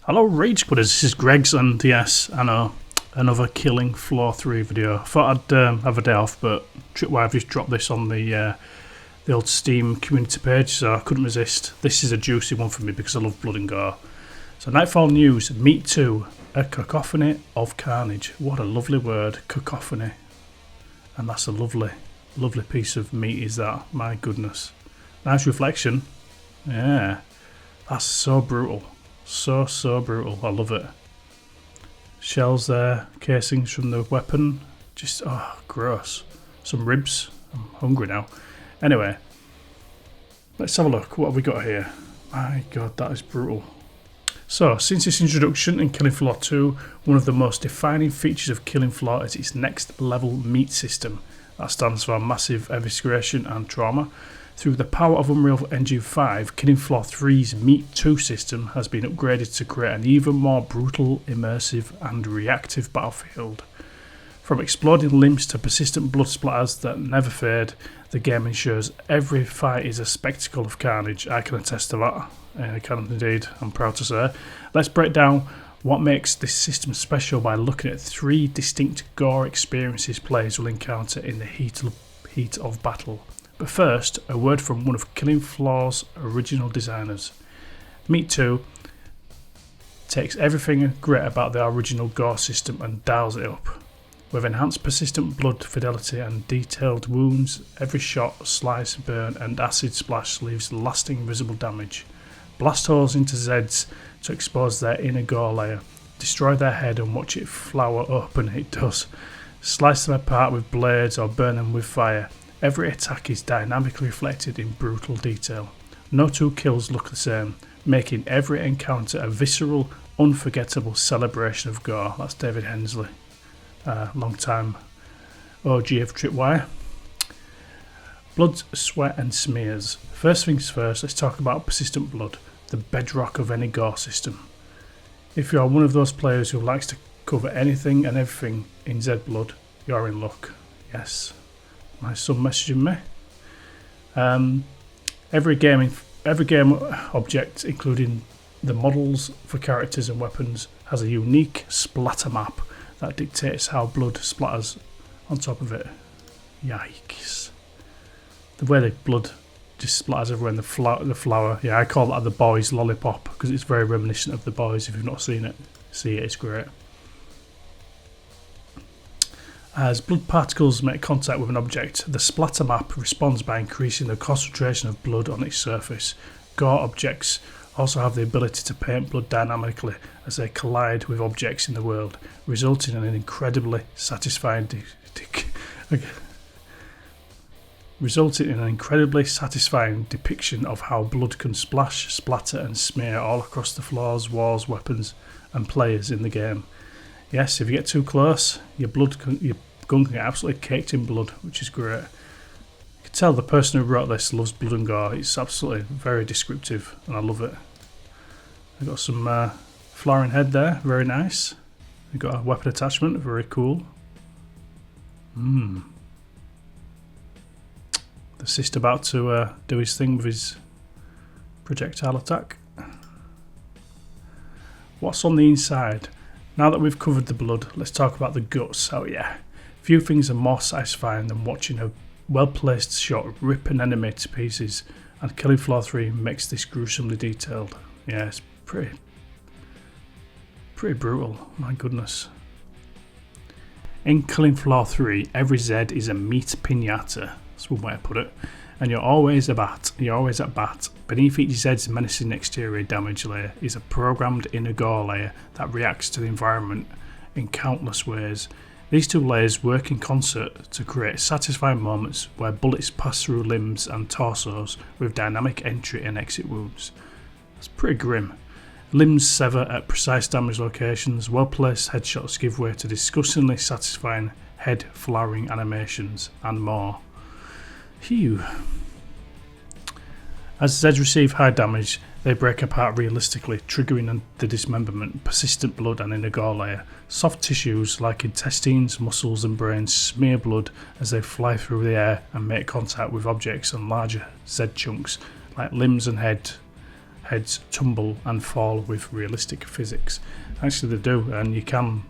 Hello Rage Squidders, this is Greg's, and yes, I know, another Killing Floor 3 video. I thought I'd have a day off, but Tripwire have just dropped this on the old Steam community page, so I couldn't resist. This is a juicy one for me because I love blood and gore. So Nightfall news, M.E.A.T, a cacophony of carnage. What a lovely word, cacophony. And that's a lovely, lovely piece of meat is that, my goodness. Nice reflection. Yeah, that's so brutal. So brutal. I love it. Shells there, casings from the weapon. Just, oh, gross. Some ribs. I'm hungry now. Anyway, let's have a look. What have we got here? My god, that is brutal. So, since its introduction in Killing Floor 2, one of the most defining features of Killing Floor is its next level meat system. That stands for massive evisceration and trauma. Through the power of Unreal Engine 5, Killing Floor 3's M.E.A.T system has been upgraded to create an even more brutal, immersive and reactive battlefield. From exploding limbs to persistent blood splatters that never fade, the game ensures every fight is a spectacle of carnage. I can attest to that. I can indeed, I'm proud to say. Let's break down what makes this system special by looking at 3 distinct gore experiences players will encounter in the heat of battle. But first, a word from one of Killing Floor's original designers. M.E.A.T takes everything great about the original Gore system and dials it up. With enhanced persistent blood fidelity and detailed wounds, every shot, slice, burn and acid splash leaves lasting visible damage. Blast holes into Zeds to expose their inner Gore layer. Destroy their head and watch it flower up, and it does. Slice them apart with blades or burn them with fire. Every attack is dynamically reflected in brutal detail. No 2 kills look the same, making every encounter a visceral, unforgettable celebration of gore. That's David Hensley, long time OG of Tripwire. Blood, sweat and smears. First things first, let's talk about persistent blood, the bedrock of any gore system. If you are one of those players who likes to cover anything and everything in Z blood, you're in luck. Yes. My son messaging me. Every game object, including the models for characters and weapons, has a unique splatter map that dictates how blood splatters on top of it. Yikes! The way the blood just splatters everywhere in the flower. Yeah, I call that the boys' lollipop because it's very reminiscent of the boys. If you've not seen it, see it. It's great. As blood particles make contact with an object, the splatter map responds by increasing the concentration of blood on its surface. Gore objects also have the ability to paint blood dynamically as they collide with objects in the world, resulting in an incredibly satisfying depiction of how blood can splash, splatter and smear all across the floors, walls, weapons and players in the game. Yes, if you get too close, your gun can get absolutely caked in blood, which is great. You can tell the person who wrote this loves blood and gore. It's absolutely very descriptive, and I love it. I've got some flowering head there, very nice. We've got a weapon attachment, very cool. The cyst about to do his thing with his projectile attack. What's on the inside? Now that we've covered the blood, let's talk about the guts. Oh yeah, few things are more satisfying than watching a well-placed shot rip an enemy to pieces, and Killing Floor 3 makes this gruesomely detailed. Yeah, it's pretty brutal, my goodness. In Killing Floor 3, every Z is a meat piñata, that's one way to put it, and you're always at bat. Beneath each Z's menacing exterior damage layer is a programmed inner gore layer that reacts to the environment in countless ways. These 2 layers work in concert to create satisfying moments where bullets pass through limbs and torsos with dynamic entry and exit wounds. That's pretty grim. Limbs sever at precise damage locations, well-placed headshots give way to disgustingly satisfying head flowering animations, and more. Phew. As Zeds receive high damage, they break apart realistically, triggering the dismemberment, persistent blood and inner gore layer. Soft tissues like intestines, muscles and brains smear blood as they fly through the air and make contact with objects, and larger Z chunks like limbs and head heads tumble and fall with realistic physics. Actually they do, and you can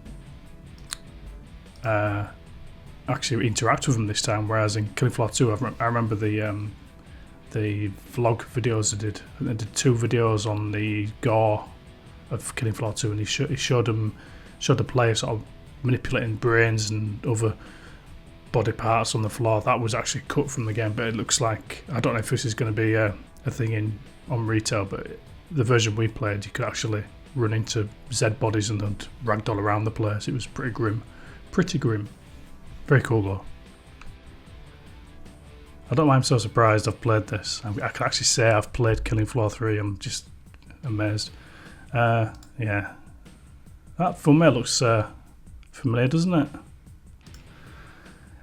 actually interact with them this time, whereas in Killing Floor 2 I remember the vlog videos they did 2 videos on the Gore of Killing Floor 2, and he showed the player sort of manipulating brains and other body parts on the floor. That was actually cut from the game, but it looks like, I don't know if this is going to be a thing on retail, but the version we played, you could actually run into Z bodies and they'd ragdoll around the place. It was pretty grim. Very cool though. I don't know why I'm so surprised I've played this. I can actually say I've played Killing Floor 3. I'm just amazed. Yeah, that thumbnail looks familiar, doesn't it?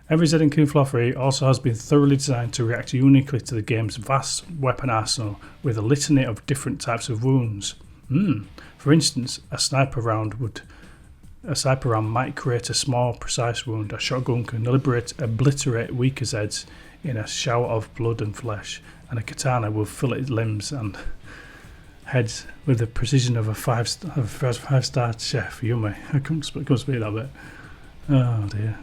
Every Z in Killing Floor 3 also has been thoroughly designed to react uniquely to the game's vast weapon arsenal with a litany of different types of wounds. For instance, a sniper round might create a small, precise wound. A shotgun can obliterate weaker Zeds in a shower of blood and flesh, and a katana will fillet limbs and heads with the precision of a five-star chef. Yummy. It comes speed of it. Oh dear.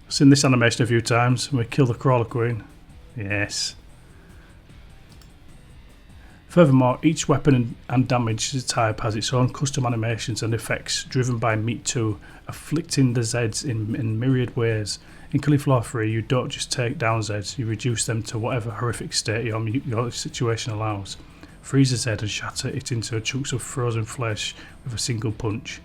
I've seen this animation a few times. We kill the crawler queen. Yes. Furthermore, each weapon and damage type has its own custom animations and effects driven by M.E.A.T, afflicting the Zeds in myriad ways. In Killing Floor 3, you don't just take down Zeds, you reduce them to whatever horrific state your situation allows. Freeze a Zed and shatter it into chunks of frozen flesh with a single punch.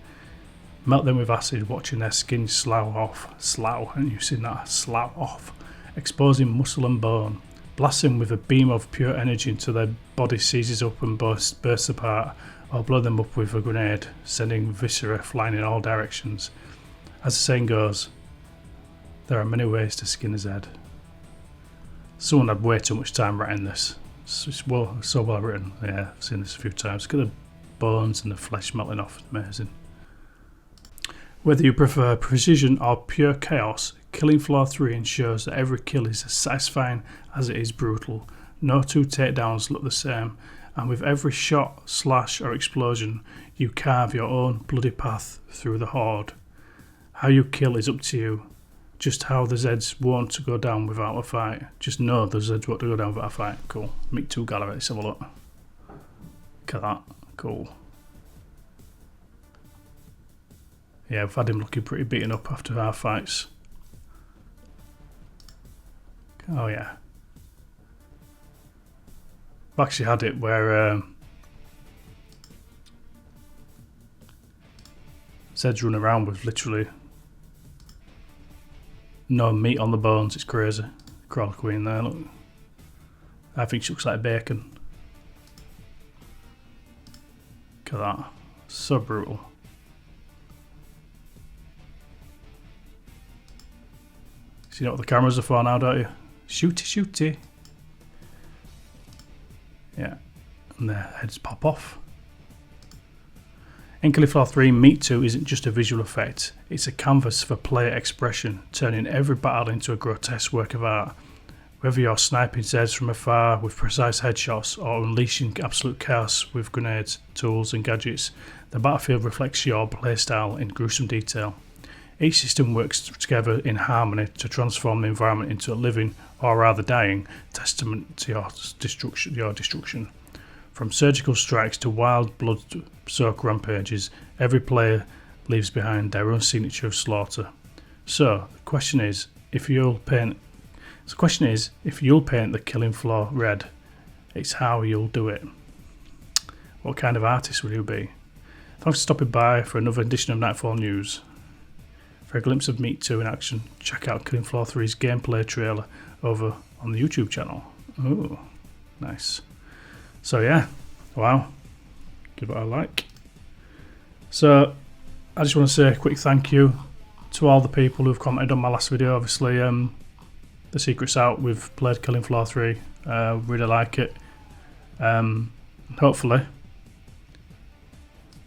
Melt them with acid, watching their skin slough off, and you've seen that, slough off, exposing muscle and bone. Blast them with a beam of pure energy until their body seizes up and bursts apart, or blow them up with a grenade, sending viscera flying in all directions. As the saying goes, there are many ways to skin a Zed. Someone had way too much time writing this. It's so well written. Yeah, I've seen this a few times. Look at the bones and the flesh melting off. It's amazing. Whether you prefer precision or pure chaos, Killing Floor 3 ensures that every kill is as satisfying as it is brutal. No 2 takedowns look the same, and with every shot, slash or explosion, you carve your own bloody path through the horde. How you kill is up to you. Just how the Zeds won't go down without a fight. Just know the Zeds won't go down without a fight. Cool. M.E.A.T gallery, let's have a look. Look at that. Cool. Yeah, we've had him looking pretty beaten up after our fights. Oh yeah. I've actually had it where Zeds run around with literally no meat on the bones. It's crazy. Crawler queen there, look. I think she looks like bacon. Look at that. So brutal. So you know what the cameras are for now, don't you? Shooty. Yeah. And their heads pop off. In Killing Floor 3, M.E.A.T isn't just a visual effect, it's a canvas for player expression, turning every battle into a grotesque work of art. Whether you're sniping Zeds from afar with precise headshots or unleashing absolute chaos with grenades, tools and gadgets, the battlefield reflects your playstyle in gruesome detail. Each system works together in harmony to transform the environment into a living, or rather dying, testament to your destruction. From surgical strikes to wild blood-soaked rampages, every player leaves behind their own signature of slaughter. So the question is, if you'll paint the Killing Floor red, it's how you'll do it. What kind of artist will you be? Thanks for stopping by for another edition of Nightfall News. For a glimpse of M.E.A.T in action, check out Killing Floor 3's gameplay trailer over on the YouTube channel. Oh, nice. So yeah, wow, good what I like. So I just want to say a quick thank you to all the people who've commented on my last video. Obviously, the secret's out. We've played Killing Floor 3. Really like it. Hopefully,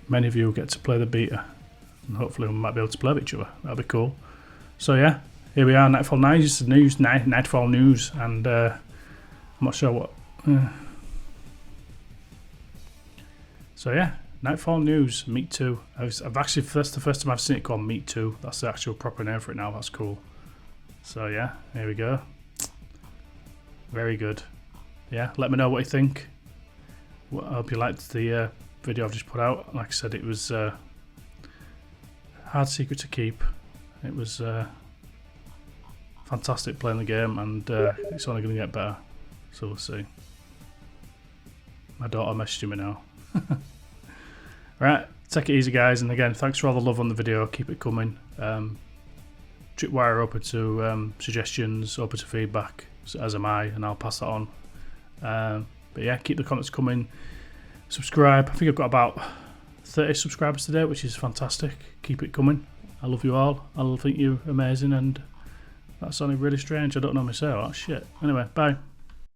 many of you get to play the beta, and hopefully we might be able to play with each other. That'll be cool. So yeah, here we are, Nightfall News, Nightfall News, and I'm not sure what. So yeah, Nightfall news, M.E.A.T. I've actually, that's the first time I've seen it called M.E.A.T. That's the actual proper name for it now. That's cool. So yeah, here we go. Very good. Yeah, let me know what you think. I hope you liked the video I've just put out. Like I said, it was hard secret to keep. It was fantastic playing the game, and it's only going to get better. So we'll see. My daughter messaging me now. Right, take it easy, guys. And again, thanks for all the love on the video. Keep it coming. Tripwire open to suggestions, open to feedback, as am I, and I'll pass that on. But yeah, keep the comments coming. Subscribe. I think I've got about 30 subscribers today, which is fantastic. Keep it coming. I love you all. I think you're amazing, and that's only really strange. I don't know myself. Oh, shit. Anyway, bye.